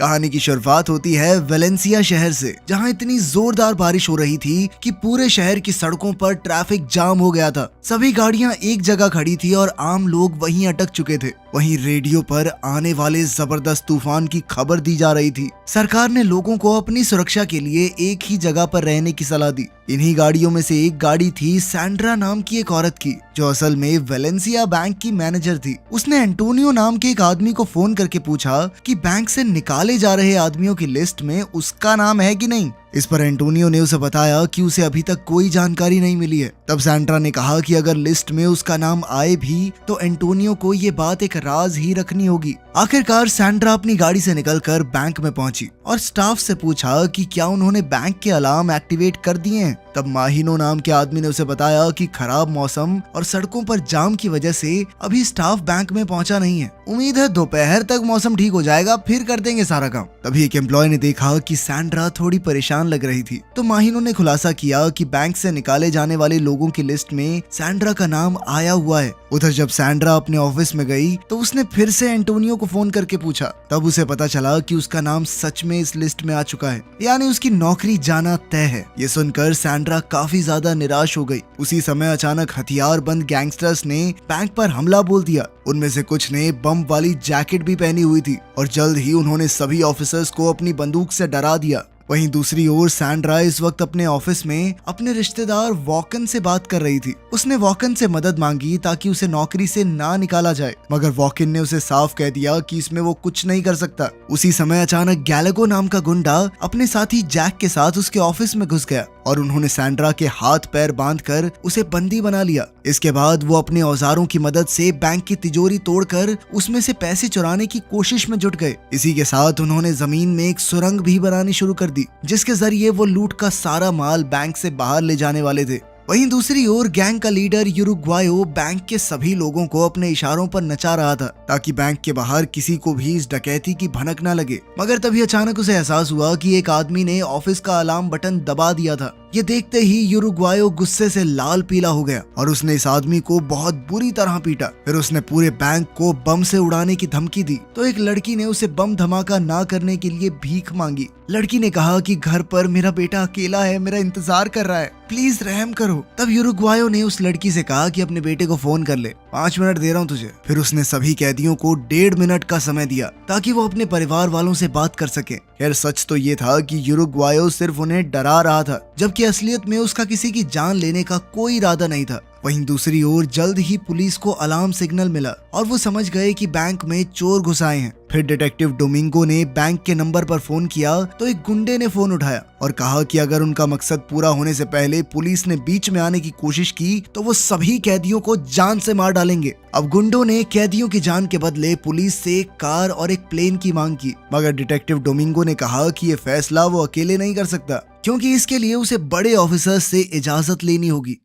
कहानी की शुरुआत होती है वेलेंसिया शहर से, जहां इतनी जोरदार बारिश हो रही थी कि पूरे शहर की सड़कों पर ट्रैफिक जाम हो गया था। सभी गाड़ियां एक जगह खड़ी थी और आम लोग वहीं अटक चुके थे। वहीं रेडियो पर आने वाले जबरदस्त तूफान की खबर दी जा रही थी। सरकार ने लोगों को अपनी सुरक्षा के लिए एक ही जगह पर रहने की सलाह दी। इन्हीं गाड़ियों में से एक गाड़ी थी सैंड्रा नाम की एक औरत की, जो असल में वेलेंसिया बैंक की मैनेजर थी। उसने एंटोनियो नाम के एक आदमी को फोन करके पूछा कि बैंक से निकाले जा रहे आदमियों की लिस्ट में उसका नाम है कि नहीं। इस पर एंटोनियो ने उसे बताया कि उसे अभी तक कोई जानकारी नहीं मिली है। तब सैंड्रा ने कहा कि अगर लिस्ट में उसका नाम आए भी तो एंटोनियो को ये बात एक राज ही रखनी होगी। आखिरकार सैंड्रा अपनी गाड़ी से निकलकर बैंक में पहुंची और स्टाफ से पूछा कि क्या उन्होंने बैंक के अलार्म एक्टिवेट कर दिए हैं। तब माहिनो नाम के आदमी ने उसे बताया कि खराब मौसम और सड़कों पर जाम की वजह से अभी स्टाफ बैंक में पहुंचा नहीं है। उम्मीद है दोपहर तक मौसम ठीक हो जाएगा, फिर कर देंगे सारा काम। तभी एक एम्प्लॉय ने देखा कि सैंड्रा थोड़ी परेशान लग रही थी, तो माहिनो ने खुलासा किया कि बैंक से निकाले जाने वाले लोगों की लिस्ट में सैंड्रा का नाम आया हुआ है। उधर जब सैंड्रा अपने ऑफिस में गई तो उसने फिर से एंटोनियो को फोन करके पूछा। तब उसे पता चला कि उसका नाम सच में इस लिस्ट में आ चुका है, यानी उसकी नौकरी जाना तय है। ये सुनकर सैंड्रा काफी ज्यादा निराश हो गई। उसी समय अचानक हथियारबंद गैंगस्टर्स ने बैंक पर हमला बोल दिया। उनमें से कुछ ने बम वाली जैकेट भी पहनी हुई थी और जल्द ही उन्होंने सभी ऑफिसर्स को अपनी बंदूक से डरा दिया। वहीं दूसरी ओर सैंड्रा इस वक्त अपने ऑफिस में अपने रिश्तेदार वॉकन से बात कर रही थी। उसने वॉकन से मदद मांगी ताकि उसे नौकरी से ना निकाला जाए, मगर वॉकन ने उसे साफ कह दिया कि इसमें वो कुछ नहीं कर सकता। उसी समय अचानक गैलागो नाम का गुंडा अपने साथी जैक के साथ उसके ऑफिस में घुस गया और उन्होंने सैंड्रा के हाथ पैर बांधकर उसे बंदी बना लिया। इसके बाद वो अपने औजारों की मदद से बैंक की तिजोरी तोड़कर उसमें से पैसे चुराने की कोशिश में जुट गए। इसी के साथ उन्होंने जमीन में एक सुरंग भी बनानी शुरू कर दी, जिसके जरिए वो लूट का सारा माल बैंक से बाहर ले जाने वाले थे। वहीं दूसरी ओर गैंग का लीडर यूरुग्वायो बैंक के सभी लोगों को अपने इशारों पर नचा रहा था ताकि बैंक के बाहर किसी को भी इस डकैती की भनक न लगे। मगर तभी अचानक उसे एहसास हुआ कि एक आदमी ने ऑफिस का अलार्म बटन दबा दिया था। ये देखते ही यूरुग्वायो गुस्से से लाल पीला हो गया और उसने इस आदमी को बहुत बुरी तरह पीटा। फिर उसने पूरे बैंक को बम से उड़ाने की धमकी दी तो एक लड़की ने उसे बम धमाका ना करने के लिए भीख मांगी। लड़की ने कहा कि घर पर मेरा बेटा अकेला है, मेरा इंतजार कर रहा है, प्लीज रहम करो। तब यूरुग्वायो ने उस लड़की से कहा कि अपने बेटे को फोन कर ले, 5 मिनट दे रहा हूँ तुझे। फिर उसने सभी कैदियों को 1.5 मिनट का समय दिया ताकि वो अपने परिवार वालों से बात कर सके। खैर सच तो ये था कि यूरुग्वायो सिर्फ उन्हें डरा रहा था, जबकि असलियत में उसका किसी की जान लेने का कोई इरादा नहीं था। वहीं दूसरी ओर जल्द ही पुलिस को अलार्म सिग्नल मिला और वो समझ गए कि बैंक में चोर घुस आए हैं। फिर डिटेक्टिव डोमिंगो ने बैंक के नंबर पर फोन किया तो एक गुंडे ने फोन उठाया और कहा कि अगर उनका मकसद पूरा होने से पहले पुलिस ने बीच में आने की कोशिश की तो वो सभी कैदियों को जान से मार डालेंगे। अब गुंडों ने कैदियों की जान के बदले पुलिस से एक कार और एक प्लेन की मांग की, मगर डिटेक्टिव डोमिंगो ने कहा कि ये फैसला वो अकेले नहीं कर सकता, क्योंकि इसके लिए उसे बड़े ऑफिसर्स से इजाजत लेनी होगी।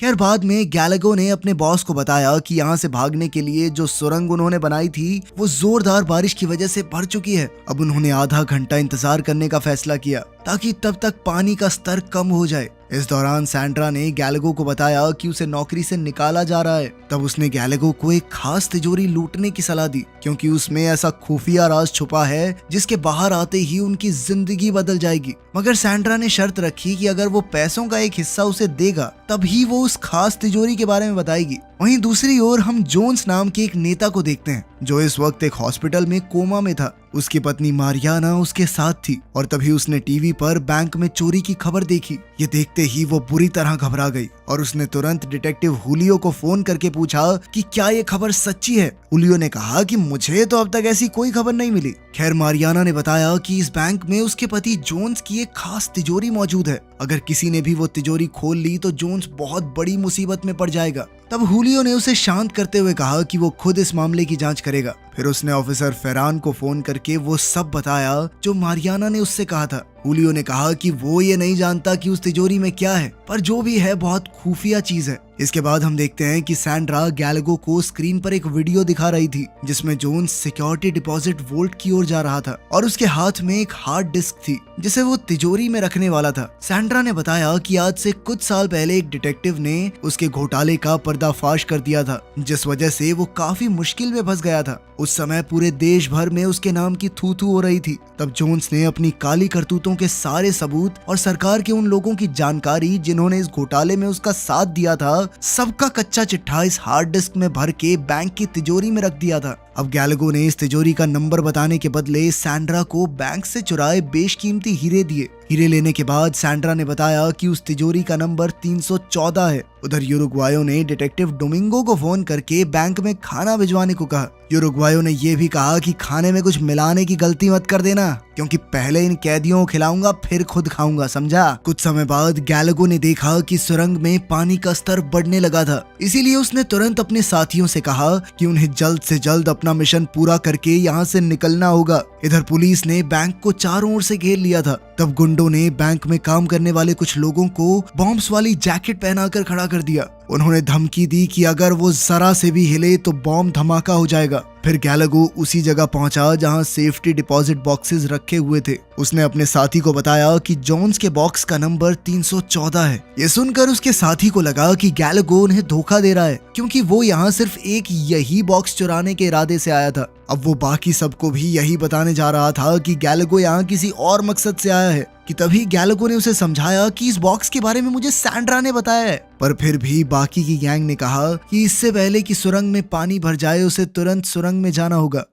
खैर बाद में गैलागो ने अपने बॉस को बताया कि यहाँ से भागने के लिए जो सुरंग उन्होंने बनाई थी वो जोरदार बारिश की वजह से भर चुकी है। अब उन्होंने आधा घंटा इंतजार करने का फैसला किया ताकि तब तक पानी का स्तर कम हो जाए। इस दौरान सैंड्रा ने गैलागो को बताया कि उसे नौकरी से निकाला जा रहा है। तब उसने गैलागो को एक खास तिजोरी लूटने की सलाह दी, क्योंकि उसमें ऐसा खुफिया राज छुपा है जिसके बाहर आते ही उनकी जिंदगी बदल जाएगी। मगर सैंड्रा ने शर्त रखी कि अगर वो पैसों का एक हिस्सा उसे देगा तभी वो उस खास तिजोरी के बारे में बताएगी। वहीं दूसरी ओर हम जोन्स नाम के एक नेता को देखते हैं, जो इस वक्त एक हॉस्पिटल में कोमा में था। उसकी पत्नी मारियाना उसके साथ थी और तभी उसने टीवी पर बैंक में चोरी की खबर देखी। ये देखते ही वो बुरी तरह घबरा गई और उसने तुरंत डिटेक्टिव हुलियो को फोन करके पूछा कि क्या ये खबर सच्ची है। हुलियो ने कहा कि मुझे तो अब तक ऐसी कोई खबर नहीं मिली। खैर मारियाना ने बताया कि इस बैंक में उसके पति जोन्स की एक खास तिजोरी मौजूद है। अगर किसी ने भी वो तिजोरी खोल ली तो जोन्स बहुत बड़ी मुसीबत में पड़ जाएगा। तब हुलियो ने उसे शांत करते हुए कहा कि वो खुद इस मामले की जांच करेगा। फिर उसने ऑफिसर फेरान को फोन करके वो सब बताया जो मारियाना ने उससे कहा था। हुलियो ने कहा कि वो ये नहीं जानता कि उस तिजोरी में क्या है, पर जो भी है बहुत खुफिया चीज है। इसके बाद हम देखते हैं कि सैंड्रा गैलागो को स्क्रीन पर एक वीडियो दिखा रही थी जिसमें जोन्स सिक्योरिटी डिपॉजिट वोल्ट की ओर जा रहा था और उसके हाथ में एक हार्ड डिस्क थी जिसे वो तिजोरी में रखने वाला था। सैंड्रा ने बताया कि आज से कुछ साल पहले एक डिटेक्टिव ने उसके घोटाले का पर्दाफाश कर दिया था जिस वजह से वो काफी मुश्किल में फंस गया था। उस समय पूरे देश भर में उसके नाम की थू थू हो रही थी। तब जोन्स ने अपनी काली करतूतों के सारे सबूत और सरकार के उन लोगों की जानकारी जिन्होंने इस घोटाले में उसका साथ दिया था सबका कच्चा चिट्ठा इस हार्ड डिस्क में भर के बैंक की तिजोरी में रख दिया था। अब गैलागो ने इस तिजोरी का नंबर बताने के बदले सैंड्रा को बैंक से चुराए बेशकीमती हीरे दिए। हीरे लेने के बाद सैंड्रा ने बताया कि उस तिजोरी का नंबर 314 है। उधर यूरुग्वायो ने डिटेक्टिव डोमिंगो को फोन करके बैंक में खाना भिजवाने को कहा। यूरुग्वायो ने यह भी कहा कि खाने में कुछ मिलाने की गलती मत कर देना क्योंकि पहले इन कैदियों को खिलाऊंगा फिर खुद खाऊंगा, समझा। कुछ समय बाद गैलागो ने देखा कि सुरंग में पानी का स्तर बढ़ने लगा था, इसीलिए उसने तुरंत अपने साथियों से कहा कि उन्हें जल्द से जल्द अपना मिशन पूरा करके यहाँ से निकलना होगा। इधर पुलिस ने बैंक को चारों ओर से घेर लिया था। तब गुंडों ने बैंक में काम करने वाले कुछ लोगों को बॉम्ब्स वाली जैकेट पहनाकर खड़ा कर दिया। उन्होंने धमकी दी कि अगर वो जरा से भी हिले तो बॉम्ब धमाका हो जाएगा। फिर गैलागो उसी जगह पहुंचा जहां सेफ्टी डिपॉजिट बॉक्सेस रखे हुए थे। उसने अपने साथी को बताया कि जोन्स के बॉक्स का नंबर 314 है। ये सुनकर उसके साथी को लगा कि गैलागो उन्हें धोखा दे रहा है क्योंकि वो यहाँ सिर्फ एक यही बॉक्स चुराने के इरादे से आया था। अब वो बाकी सबको भी यही बताने जा रहा था कि गैलागो यहाँ किसी और मकसद से आया है कि तभी गैलागो ने उसे समझाया कि इस बॉक्स के बारे में मुझे सैंड्रा ने बताया है। पर फिर भी बाकी की गैंग ने कहा कि इससे पहले कि सुरंग में पानी भर जाए उसे तुरंत सुरंग में जाना होगा।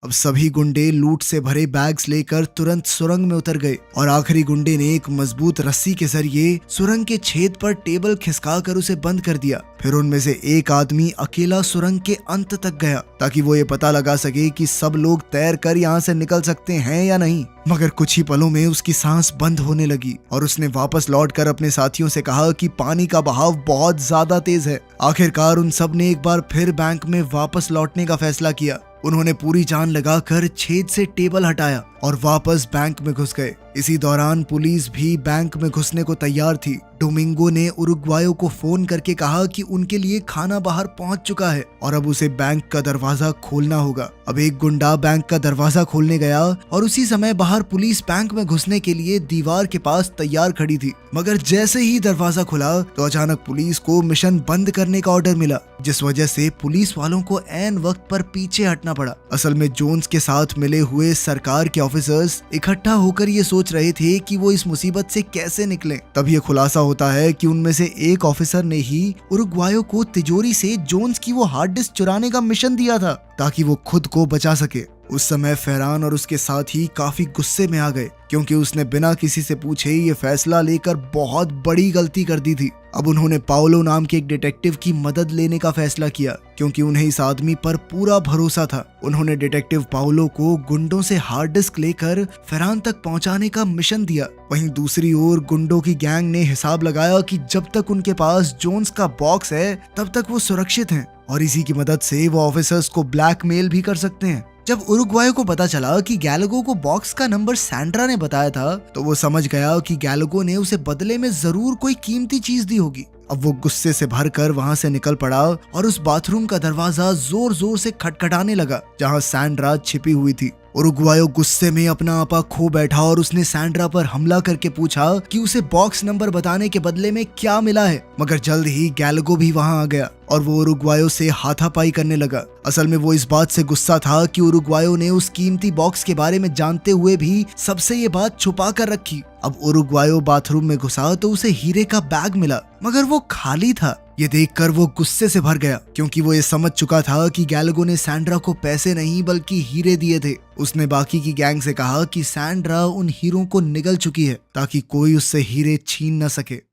अब सभी गुंडे लूट से भरे बैग्स लेकर तुरंत सुरंग में उतर गए और आखिरी गुंडे ने एक मजबूत रस्सी के जरिए सुरंग के छेद पर टेबल खिसका कर उसे बंद कर दिया। फिर उनमें से एक आदमी अकेला सुरंग के अंत तक गया ताकि वो ये पता लगा सके कि सब लोग तैर कर यहाँ से निकल सकते हैं या नहीं। मगर कुछ ही पलों में उसकी सांस बंद होने लगी और उसने वापस लौटकर अपने साथियों से कहा कि पानी का बहाव बहुत ज्यादा तेज है। आखिरकार उन सब ने एक बार फिर बैंक में वापस लौटने का फैसला किया। उन्होंने पूरी जान लगाकर छेद से टेबल हटाया और वापस बैंक में घुस गए। इसी दौरान पुलिस भी बैंक में घुसने को तैयार थी। डोमिंगो ने उरुग्वायो को फोन करके कहा कि उनके लिए खाना बाहर पहुंच चुका है और अब उसे बैंक का दरवाजा खोलना होगा। अब एक गुंडा बैंक का दरवाजा खोलने गया और उसी समय बाहर पुलिस बैंक में घुसने के लिए दीवार के पास तैयार खड़ी थी। मगर जैसे ही दरवाजा खुला तो अचानक पुलिस को मिशन बंद करने का ऑर्डर मिला, जिस वजह से पुलिस वालों को ऐन वक्त पर पीछे हटना पड़ा। असल में जोन्स के साथ मिले हुए सरकार के ऑफिसर्स इकट्ठा होकर ये सोच रहे थे कि वो इस मुसीबत से कैसे निकलें। तब ये खुलासा होता है कि उनमें से एक ऑफिसर ने ही उरुग्वायो को तिजोरी से जोन्स की वो हार्ड डिस्क चुराने का मिशन दिया था ताकि वो खुद को बचा सके। उस समय फेरान और उसके साथी काफी गुस्से में आ गए क्योंकि उसने बिना किसी से पूछे ये फैसला लेकर बहुत बड़ी गलती कर दी थी। अब उन्होंने पाओलो नाम के एक डिटेक्टिव की मदद लेने का फैसला किया क्योंकि उन्हें इस आदमी पर पूरा भरोसा था। उन्होंने डिटेक्टिव पाओलो को गुंडों से हार्ड डिस्क लेकर फेरान तक पहुंचाने का मिशन दिया। वहीं दूसरी ओर गुंडों की गैंग ने हिसाब लगाया कि जब तक उनके पास जोन्स का बॉक्स है तब तक वो सुरक्षित हैं और इसी की मदद से वो ऑफिसर्स को ब्लैकमेल भी कर सकते हैं। जब उरुग्वायो को पता चला कि गैलागो को बॉक्स का नंबर सैंड्रा ने बताया था तो वो समझ गया कि गैलागो ने उसे बदले में जरूर कोई कीमती चीज दी होगी। अब वो गुस्से से भरकर वहां से निकल पड़ा और उस बाथरूम का दरवाजा जोर जोर से खटखटाने लगा जहां सैंड्रा छिपी हुई थी। उरुग्वायो गुस्से में अपना आपा खो बैठा और उसने सैंड्रा पर हमला करके पूछा कि उसे बॉक्स नंबर बताने के बदले में क्या मिला है। मगर जल्द ही गैलागो भी वहां आ गया और वो उरुग्वायो से हाथापाई करने लगा। असल में वो इस बात से गुस्सा था कि उरुग्वायो ने उस कीमती बॉक्स के बारे में जानते हुए भी सबसे ये बात छुपा कर रखी। अब उरुग्वायो बाथरूम में घुसा तो उसे हीरे का बैग मिला मगर वो खाली था। ये देखकर वो गुस्से से भर गया क्योंकि वो ये समझ चुका था कि गैलागो ने सैंड्रा को पैसे नहीं बल्कि हीरे दिए थे। उसने बाकी की गैंग से कहा कि सैंड्रा उन हीरों को निगल चुकी है ताकि कोई उससे हीरे छीन न सके।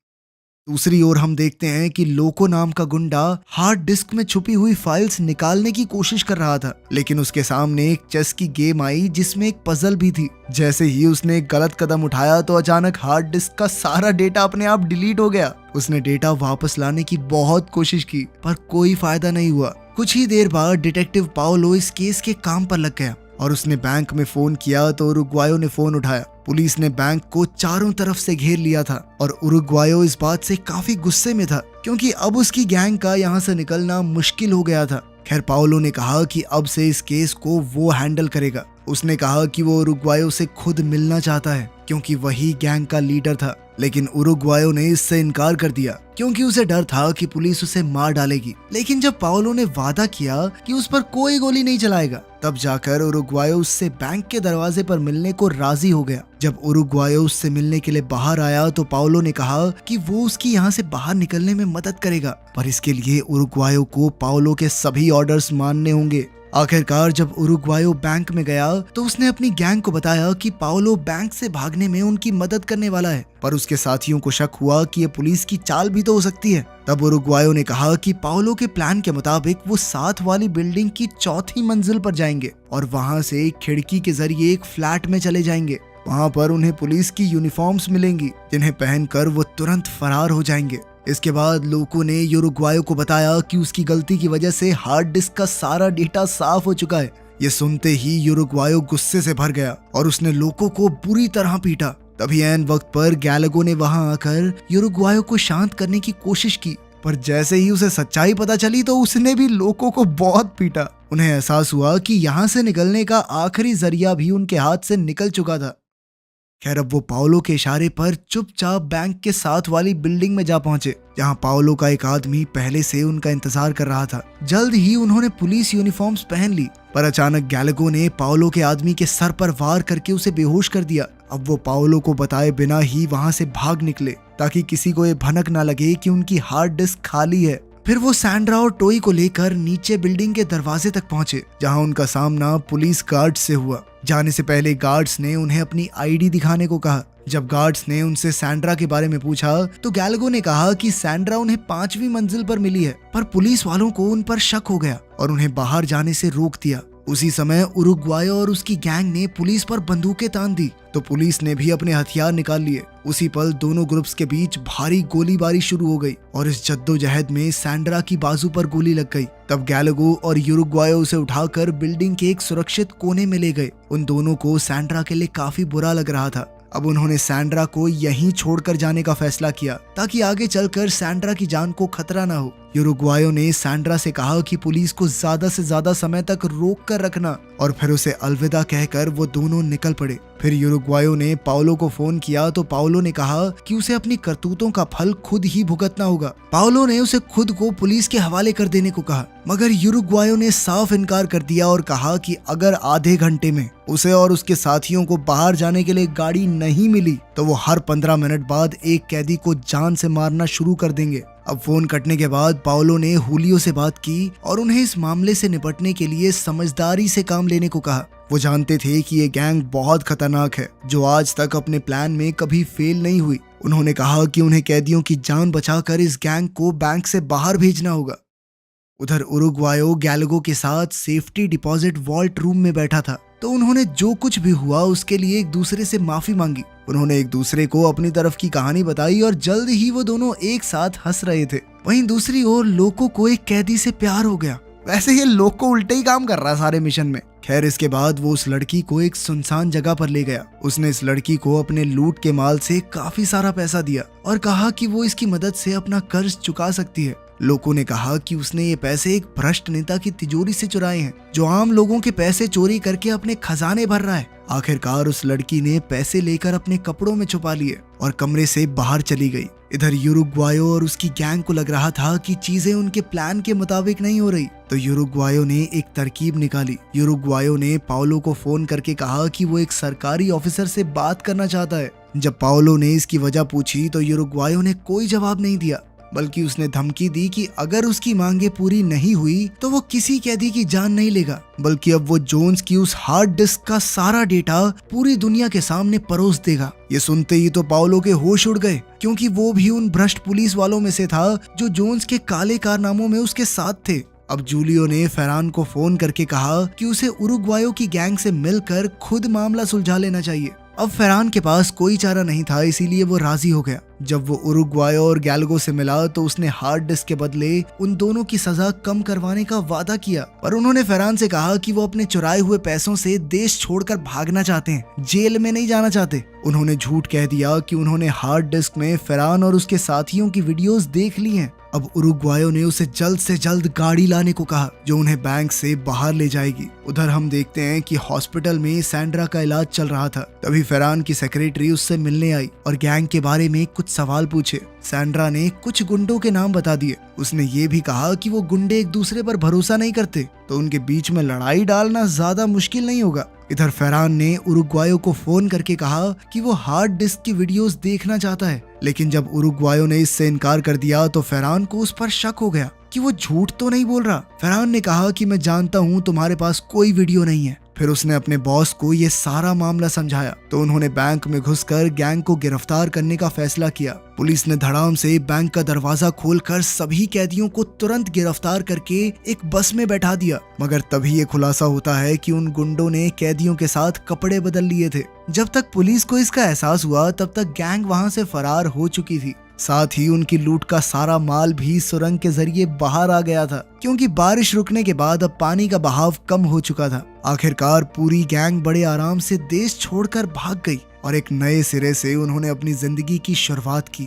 दूसरी ओर हम देखते हैं कि लोको नाम का गुंडा हार्ड डिस्क में छुपी हुई फाइल्स निकालने की कोशिश कर रहा था, लेकिन उसके सामने एक चेस की गेम आई जिसमें एक पजल भी थी। जैसे ही उसने एक गलत कदम उठाया तो अचानक हार्ड डिस्क का सारा डेटा अपने आप डिलीट हो गया। उसने डेटा वापस लाने की बहुत कोशिश की पर कोई फायदा नहीं हुआ। कुछ ही देर बाद डिटेक्टिव पाओलो इस केस के काम पर लग गया। और उसने बैंक में फोन किया तो उरुग्वायो ने फोन उठाया। पुलिस ने बैंक को चारों तरफ से घेर लिया था और उरुग्वायो इस बात से काफी गुस्से में था क्योंकि अब उसकी गैंग का यहाँ से निकलना मुश्किल हो गया था। खैर पाओलो ने कहा कि अब से इस केस को वो हैंडल करेगा। उसने कहा कि वो उरुग्वायो से खुद मिलना चाहता है क्योंकि वही गैंग का लीडर था, लेकिन उरुग्वायो ने इससे इनकार कर दिया क्योंकि उसे डर था कि पुलिस उसे मार डालेगी। लेकिन जब पाओलो ने वादा किया कि उस पर कोई गोली नहीं चलाएगा, तब जाकर उरुग्वायो उससे बैंक के दरवाजे पर मिलने को राजी हो गया। जब उरुग्वायो उससे मिलने के लिए बाहर आया तो पाओलो ने कहा कि वो उसकी यहाँ से बाहर निकलने में मदद करेगा, पर इसके लिए उरुग्वायो को पाओलो के सभी ऑर्डर्स मानने होंगे। आखिरकार जब उरुग्वायो बैंक में गया तो उसने अपनी गैंग को बताया कि पाओलो बैंक से भागने में उनकी मदद करने वाला है, पर उसके साथियों को शक हुआ कि ये पुलिस की चाल भी तो हो सकती है। तब उरुग्वायो ने कहा कि पाओलो के प्लान के मुताबिक वो साथ वाली बिल्डिंग की चौथी मंजिल पर जाएंगे और वहां से एक खिड़की के जरिए एक फ्लैट में चले जाएंगे। वहां पर उन्हें पुलिस की यूनिफॉर्म्स मिलेंगी जिन्हें पहनकर वो तुरंत फरार हो जाएंगे। इसके बाद लोगों ने उरुग्वायो को बताया कि उसकी गलती की वजह से हार्ड डिस्क का सारा डेटा साफ हो चुका है। ये सुनते ही उरुग्वायो गुस्से से भर गया और उसने लोगों को बुरी तरह पीटा। तभी ऐन वक्त पर गैलागो ने वहां आकर उरुग्वायो को शांत करने की कोशिश की, पर जैसे ही उसे सच्चाई पता चली तो उसने भी लोगों को बहुत पीटा। उन्हें एहसास हुआ कि यहाँ से निकलने का आखिरी जरिया भी उनके हाथ से निकल चुका था। खैर अब वो पाओलो के इशारे पर चुपचाप बैंक के साथ वाली बिल्डिंग में जा पहुंचे, जहां पाओलो का एक आदमी पहले से उनका इंतजार कर रहा था। जल्द ही उन्होंने पुलिस यूनिफॉर्म्स पहन ली, पर अचानक गैलागो ने पाओलो के आदमी के सर पर वार करके उसे बेहोश कर दिया। अब वो पाओलो को बताए बिना ही वहां से भाग निकले ताकि किसी को ये भनक ना लगे कि उनकी हार्ड डिस्क खाली है। फिर वो सैंड्रा और टोई को लेकर नीचे बिल्डिंग के दरवाजे तक पहुंचे, जहां उनका सामना पुलिस गार्ड से हुआ। जाने से पहले गार्ड्स ने उन्हें अपनी आईडी दिखाने को कहा। जब गार्ड्स ने उनसे सैंड्रा के बारे में पूछा तो गैलागो ने कहा कि सैंड्रा उन्हें 5वीं मंजिल पर मिली है, पर पुलिस वालों को उन पर शक हो गया और उन्हें बाहर जाने से रोक दिया। उसी समय उरुग्वायो और उसकी गैंग ने पुलिस पर बंदूकें तान दी तो पुलिस ने भी अपने हथियार निकाल लिए। उसी पल दोनों ग्रुप्स के बीच भारी गोलीबारी शुरू हो गई और इस जद्दोजहद में सैंड्रा की बाजू पर गोली लग गई। तब गैलागो और उरुग्वायो उसे उठाकर बिल्डिंग के एक सुरक्षित कोने में ले गए। उन दोनों को सैंड्रा के लिए काफी बुरा लग रहा था। अब उन्होंने सैंड्रा को यहीं छोड़कर जाने का फैसला किया ताकि आगे चलकर सैंड्रा की जान को खतरा ना हो। उरुग्वायो ने सैंड्रा से कहा कि पुलिस को ज्यादा से ज्यादा समय तक रोक कर रखना और फिर उसे अलविदा कहकर वो दोनों निकल पड़े। फिर उरुग्वायो ने पाओलो को फोन किया तो पाओलो ने कहा कि उसे अपनी करतूतों का फल खुद ही भुगतना होगा। पाओलो ने उसे खुद को पुलिस के हवाले कर देने को कहा, मगर उरुग्वायो ने साफ इनकार कर दिया और कहा कि अगर आधे घंटे में उसे और उसके साथियों को बाहर जाने के लिए गाड़ी नहीं मिली तो वो हर 15 मिनट बाद एक कैदी को जान से मारना शुरू कर देंगे। अब फोन कटने के बाद पाओलो ने हुलियो से बात की और उन्हें इस मामले से निपटने के लिए समझदारी से काम लेने को कहा। वो जानते थे कि ये गैंग बहुत खतरनाक है जो आज तक अपने प्लान में कभी फेल नहीं हुई। उन्होंने कहा कि उन्हें कैदियों की जान बचाकर इस गैंग को बैंक से बाहर भेजना होगा। उधर उरुग्वायो गैलागो के साथ सेफ्टी डिपॉजिट वॉल्ट रूम में बैठा था तो उन्होंने जो कुछ भी हुआ उसके लिए एक दूसरे से माफी मांगी। उन्होंने एक दूसरे को अपनी तरफ की कहानी बताई और जल्द ही वो दोनों एक साथ हंस रहे थे। वहीं दूसरी ओर लोको को एक कैदी से प्यार हो गया। वैसे ये लोको उल्टे ही काम कर रहा है सारे मिशन में। खैर इसके बाद वो उस लड़की को एक सुनसान जगह पर ले गया। उसने इस लड़की को अपने लूट के माल से काफी सारा पैसा दिया और कहा कि वो इसकी मदद से अपना कर्ज चुका सकती है। लोगों ने कहा कि उसने ये पैसे एक भ्रष्ट नेता की तिजोरी से चुराए हैं जो आम लोगों के पैसे चोरी करके अपने खजाने भर रहा है। आखिरकार उस लड़की ने पैसे लेकर अपने कपड़ों में छुपा लिए और कमरे से बाहर चली गई। इधर उरुग्वायो और उसकी गैंग को लग रहा था कि चीजें उनके प्लान के मुताबिक नहीं हो रही तो उरुग्वायो ने एक तरकीब निकाली। उरुग्वायो ने पाओलो को फोन करके कहा कि वो एक सरकारी ऑफिसर से बात करना चाहता है। जब पाओलो ने इसकी वजह पूछी तो उरुग्वायो ने कोई जवाब नहीं दिया, बल्कि उसने धमकी दी कि अगर उसकी मांगे पूरी नहीं हुई तो वो किसी कैदी की जान नहीं लेगा, बल्कि अब वो जोन्स की उस हार्ड डिस्क का सारा डेटा पूरी दुनिया के सामने परोस देगा। ये सुनते ही तो पाओलो के होश उड़ गए क्योंकि वो भी उन भ्रष्ट पुलिस वालों में से था जो जोन्स के काले कारनामों में उसके साथ थे। अब जूलियो ने फेरान को फोन करके कहा कि उसे उरुग्वायो की गैंग से मिलकर खुद मामला सुलझा लेना चाहिए। अब फरहान के पास कोई चारा नहीं था, इसीलिए वो राजी हो गया। जब वो उरुग्वायो और गैलगो से मिला तो उसने हार्ड डिस्क के बदले उन दोनों की सजा कम करवाने का वादा किया, पर उन्होंने फरहान से कहा कि वो अपने चुराए हुए पैसों से देश छोड़कर भागना चाहते हैं, जेल में नहीं जाना चाहते। उन्होंने झूठ कह दिया कि उन्होंने हार्ड डिस्क में फरहान और उसके साथियों की वीडियोस देख ली हैं। अब उरुग्वायो ने उसे जल्द से जल्द गाड़ी लाने को कहा जो उन्हें बैंक से बाहर ले जाएगी। उधर हम देखते हैं कि हॉस्पिटल में सैंड्रा का इलाज चल रहा था। तभी फरहान की सेक्रेटरी उससे मिलने आई और गैंग के बारे में कुछ सवाल पूछे। सैंड्रा ने कुछ गुंडों के नाम बता दिए। उसने ये भी कहा कि वो गुंडे एक दूसरे पर भरोसा नहीं करते, तो उनके बीच में लड़ाई डालना ज्यादा मुश्किल नहीं होगा। इधर फरहान ने उरुग्वायो को फोन करके कहा कि वो हार्ड डिस्क की वीडियोस देखना चाहता है, लेकिन जब उरुग्वायो ने इससे इनकार कर दिया तो फरहान को उस पर शक हो गया कि वो झूठ तो नहीं बोल रहा। फरहान ने कहा कि मैं जानता हूँ तुम्हारे पास कोई वीडियो नहीं है। फिर उसने अपने बॉस को ये सारा मामला समझाया तो उन्होंने बैंक में घुसकर गैंग को गिरफ्तार करने का फैसला किया। पुलिस ने धड़ाम से बैंक का दरवाजा खोलकर सभी कैदियों को तुरंत गिरफ्तार करके एक बस में बैठा दिया, मगर तभी ये खुलासा होता है कि उन गुंडों ने कैदियों के साथ कपड़े बदल लिए थे। जब तक पुलिस को इसका एहसास हुआ तब तक गैंग वहां से फरार हो चुकी थी। साथ ही उनकी लूट का सारा माल भी सुरंग के जरिए बाहर आ गया था, क्योंकि बारिश रुकने के बाद अब पानी का बहाव कम हो चुका था। आखिरकार पूरी गैंग बड़े आराम से देश छोड़कर भाग गई और एक नए सिरे से उन्होंने अपनी जिंदगी की शुरुआत की।